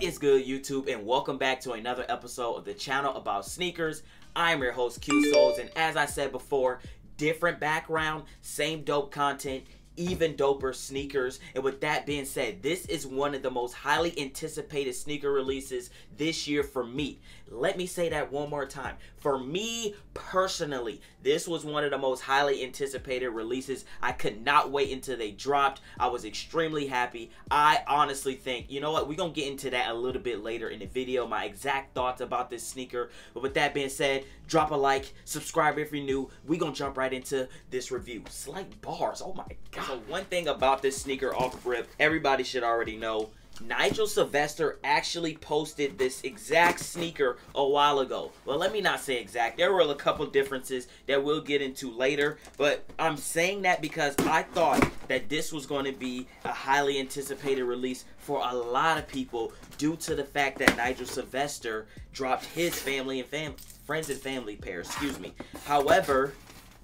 What is good, YouTube, and welcome back to another episode of the channel about sneakers. I'm your host, qsoles, and as I said before, different background, same dope content, even doper sneakers. And with that being said, this is one of the most highly anticipated sneaker releases this year for me. Let me say that one more time. For me personally, this was one of the most highly anticipated releases. I could not wait until they dropped. I was extremely happy. I honestly think, you know what, we're gonna get into that a little bit later in the video, my exact thoughts about this sneaker. But with that being said, drop a like, subscribe if you're new. We're gonna jump right into this review. Slight bars, oh my god. So one thing about this sneaker off rip, everybody should already know, Nigel Sylvester actually posted this exact sneaker a while ago. Well, let me not say exact. There were a couple differences that we'll get into later, but I'm saying that because I thought that this was going to be a highly anticipated release for a lot of people due to the fact that Nigel Sylvester dropped his friends and family pair, excuse me. However,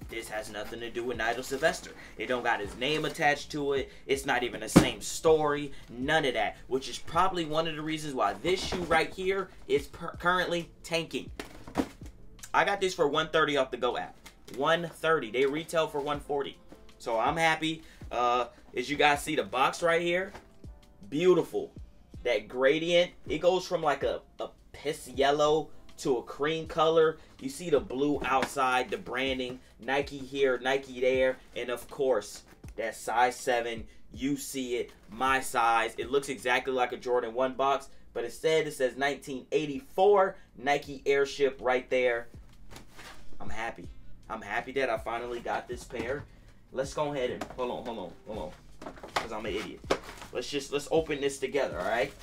this has nothing to do with Nigel Sylvester. It don't got his name attached to it. It's not even the same story. None of that. Which is probably one of the reasons why this shoe right here is currently tanking. I got this for $130 off the Go app. $130. They retail for $140. So I'm happy. As you guys see the box right here. Beautiful. That gradient. It goes from like a piss yellow to a cream color. You see the blue outside, the branding, Nike here, Nike there, and of course that size 7. You see it, my size. It looks exactly like a Jordan 1 box, but instead it says 1984 Nike Airship right there. I'm happy. I'm happy that I finally got this pair. Let's go ahead and hold on, because I'm an idiot. Let's open this together, all right?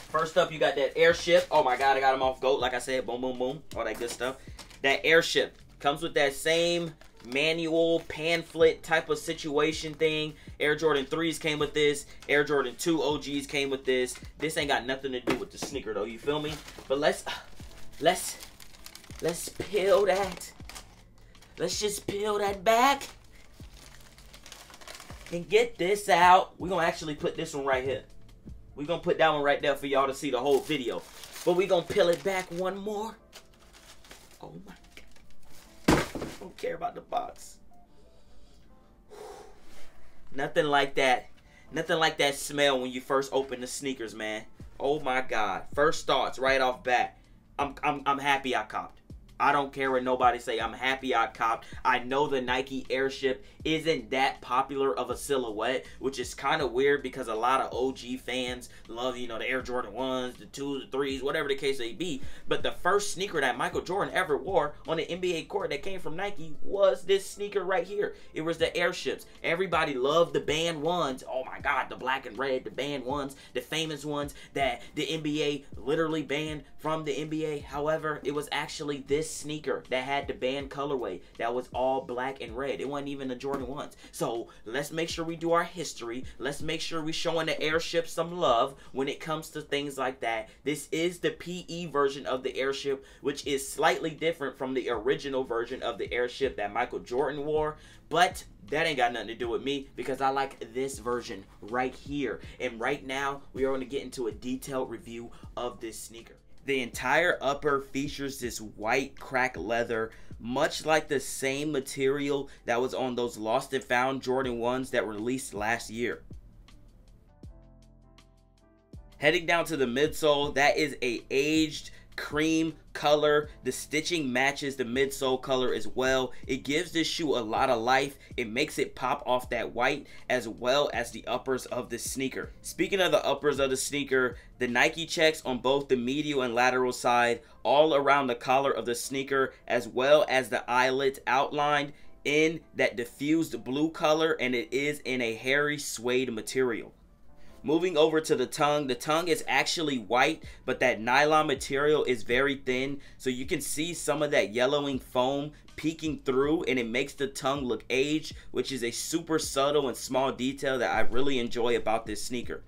First up, you got that Airship. Oh my god, I got them off GOAT. Like I said, boom, boom, boom. All that good stuff. That Airship comes with that same manual pamphlet type of situation thing. Air Jordan 3s came with this. Air Jordan 2 OGs came with this. This ain't got nothing to do with the sneaker though, you feel me? But let's peel that. Let's just peel that back and get this out. We're gonna actually put this one right here. We're going to put that one right there for y'all to see the whole video. But we're going to peel it back one more. Oh my god. I don't care about the box. Nothing like that. Nothing like that smell when you first open the sneakers, man. Oh my god. First thoughts right off bat. I'm happy I copped. I don't care what nobody say. I'm happy I copped. I know the Nike Airship isn't that popular of a silhouette, which is kind of weird because a lot of OG fans love, you know, the Air Jordan 1s, the 2s, the 3s, whatever the case may be. But the first sneaker that Michael Jordan ever wore on the NBA court that came from Nike was this sneaker right here. It was the Airships. Everybody loved the band ones. Oh my god, the black and red, the band ones, the famous ones that the NBA literally banned from the NBA. However, it was actually this sneaker that had the band colorway that was all black and red. It wasn't even the Jordan 1s. So let's make sure we do our history. Let's make sure we're showing the Airship some love when it comes to things like that. This is the PE version of the Airship, which is slightly different from the original version of the Airship that Michael Jordan wore. But that ain't got nothing to do with me because I like this version right here. And right now, we are going to get into a detailed review of this sneaker. The entire upper features this white crack leather, much like the same material that was on those lost and found Jordan 1s that were released last year. Heading down to the midsole, that is a aged cream color. The stitching matches the midsole color as well. It gives this shoe a lot of life. It makes it pop off that white as well as the uppers of the sneaker. Speaking of the uppers of the sneaker, the Nike checks on both the medial and lateral side, all around the collar of the sneaker, as well as the eyelets outlined in that diffused blue color, and it is in a hairy suede material. Moving over to the tongue is actually white, but that nylon material is very thin, so you can see some of that yellowing foam peeking through, and it makes the tongue look aged, which is a super subtle and small detail that I really enjoy about this sneaker.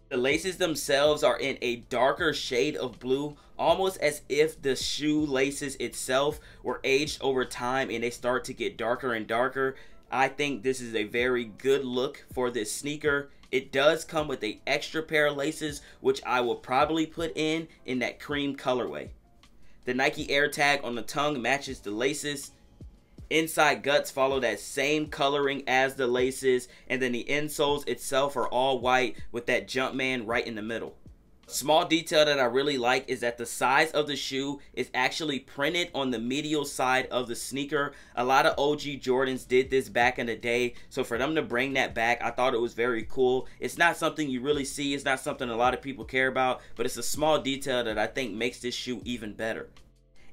The laces themselves are in a darker shade of blue, almost as if the shoe laces itself were aged over time and they start to get darker and darker. I think this is a very good look for this sneaker. It does come with an extra pair of laces, which I will probably put in that cream colorway. The Nike Air tag on the tongue matches the laces. Inside guts follow that same coloring as the laces, and then the insoles itself are all white with that Jumpman right in the middle. Small detail that I really like is that the size of the shoe is actually printed on the medial side of the sneaker. A lot of OG Jordans did this back in the day, so for them to bring that back, I thought it was very cool. It's not something you really see, it's not something a lot of people care about, but it's a small detail that I think makes this shoe even better.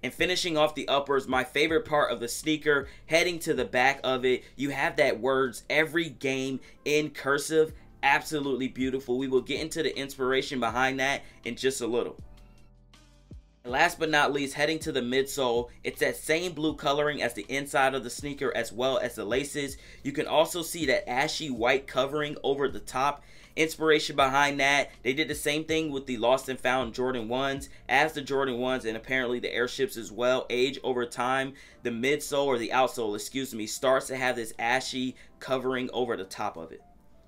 And finishing off the uppers, my favorite part of the sneaker, heading to the back of it, you have that words "every game" in cursive. Absolutely beautiful. We will get into the inspiration behind that in just a little. And last but not least, heading to the midsole, it's that same blue coloring as the inside of the sneaker as well as the laces. You can also see that ashy white covering over the top. Inspiration behind that, they did the same thing with the lost and found Jordan 1s. As the Jordan 1s and apparently the airships as well age over time, the midsole, or the outsole, excuse me, starts to have this ashy covering over the top of it.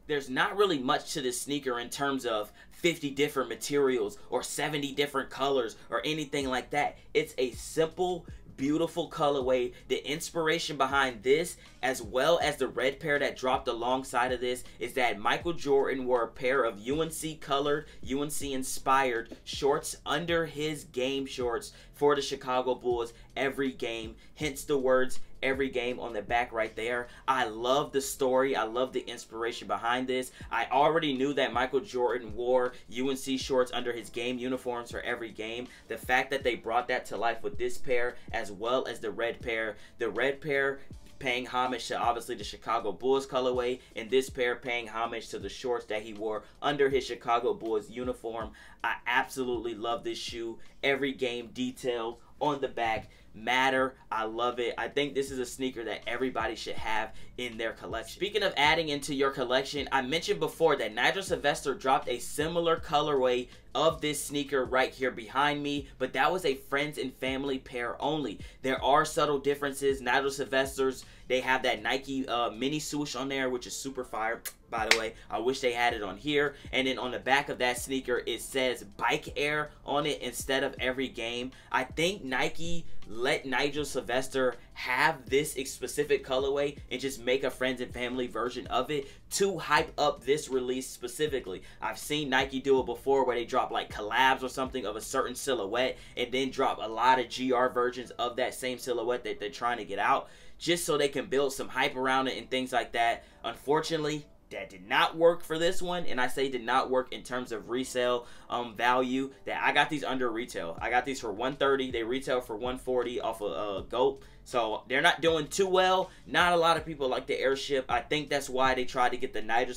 There's not really much to this sneaker in terms of 50 different materials or 70 different colors or anything like that. It's a simple, beautiful colorway. The inspiration behind this, as well as the red pair that dropped alongside of this, is that Michael Jordan wore a pair of UNC colored, UNC inspired shorts under his game shorts for the Chicago Bulls every game, hence the words "every game" on the back right there. I love the story. I love the inspiration behind this. I already knew that Michael Jordan wore UNC shorts under his game uniforms for every game. The fact that they brought that to life with this pair as well as the red pair paying homage to obviously the Chicago Bulls colorway, and this pair paying homage to the shorts that he wore under his Chicago Bulls uniform. I absolutely love this shoe. Every game details on the back matter. I love it. I think this is a sneaker that everybody should have in their collection. Speaking of adding into your collection, I mentioned before that Nigel Sylvester dropped a similar colorway of this sneaker right here behind me, but that was a friends and family pair only. There are subtle differences. Nigel Sylvester's, they have that Nike mini swoosh on there, which is super fire, by the way. I wish they had it on here. And then on the back of that sneaker, it says Bike Air on it instead of every game. I think Nike let Nigel Sylvester have this specific colorway and just make a friends and family version of it to hype up this release specifically. I've seen Nike do it before where they drop like collabs or something of a certain silhouette and then drop a lot of GR versions of that same silhouette that they're trying to get out, just so they can build some hype around it and things like that. Unfortunately, that did not work for this one, and I say did not work in terms of resale value. That I got these under retail. I got these for $130. They retail for $140 off of GOAT. So they're not doing too well. Not a lot of people like the airship. I think that's why they tried to get the Nigel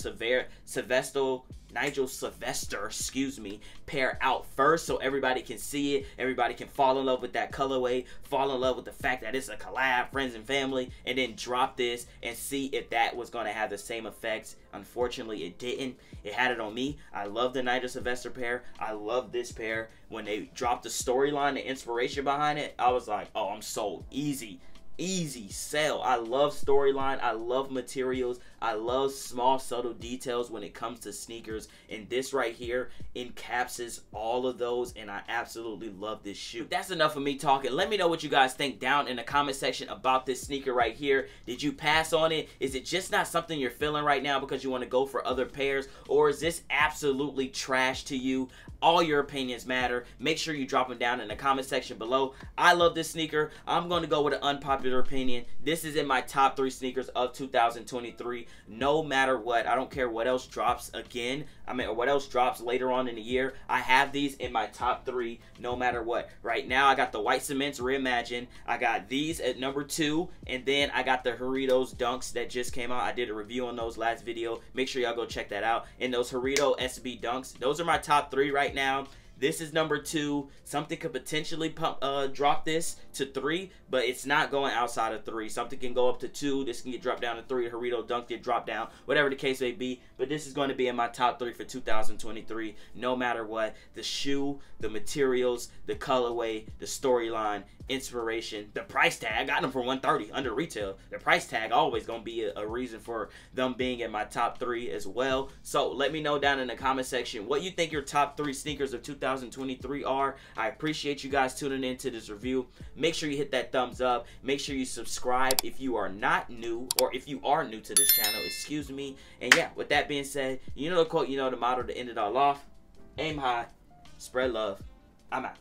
Sylvester, excuse me, pair out first so everybody can see it, everybody can fall in love with that colorway, fall in love with the fact that it's a collab, friends and family, and then drop this and see if that was going to have the same effects. Unfortunately, it didn't. It had it on me. I love the Nigel Sylvester pair. I love this pair. When they dropped the storyline, the inspiration behind it, I was like, oh, I'm sold. Easy sell. I love storyline. I love materials. I love small subtle details when it comes to sneakers, and this right here encapsulates all of those, and I absolutely love this shoe. That's enough of me talking. Let me know what you guys think down in the comment section about this sneaker right here. Did you pass on it? Is it just not something you're feeling right now because you want to go for other pairs, or is this absolutely trash to you? All your opinions matter. Make sure you drop them down in the comment section below. I love this sneaker. I'm going to go with an unpopular opinion. This is in my top 3 sneakers of 2023. No matter what. I don't care what else drops again. Or what else drops later on in the year. I have these in my top 3 no matter what. Right now, I got the White Cements Reimagined. I got these at number 2. And then I got the Doritos Dunks that just came out. I did a review on those last video. Make sure y'all go check that out. And those Dorito SB Dunks. Those are my top 3 right now. This is number 2. Something could potentially drop this to 3, but it's not going outside of 3. Something can go up to 2. This can get dropped down to 3. Harito Dunk get dropped down, whatever the case may be. But this is going to be in my top 3 for 2023, no matter what. The shoe, the materials, the colorway, the storyline, inspiration, the price tag. I got them for $130 under retail. The price tag always gonna be a reason for them being in my top 3 as well. So let me know down in the comment section what you think your top 3 sneakers of 2023 are. I appreciate you guys tuning into this review. Make sure you hit that thumbs up. Make sure you subscribe if you are not new, or if you are new to this channel, excuse me. And yeah, with that being said, you know the quote, you know the motto to end it all off. Aim high, spread love. I'm out.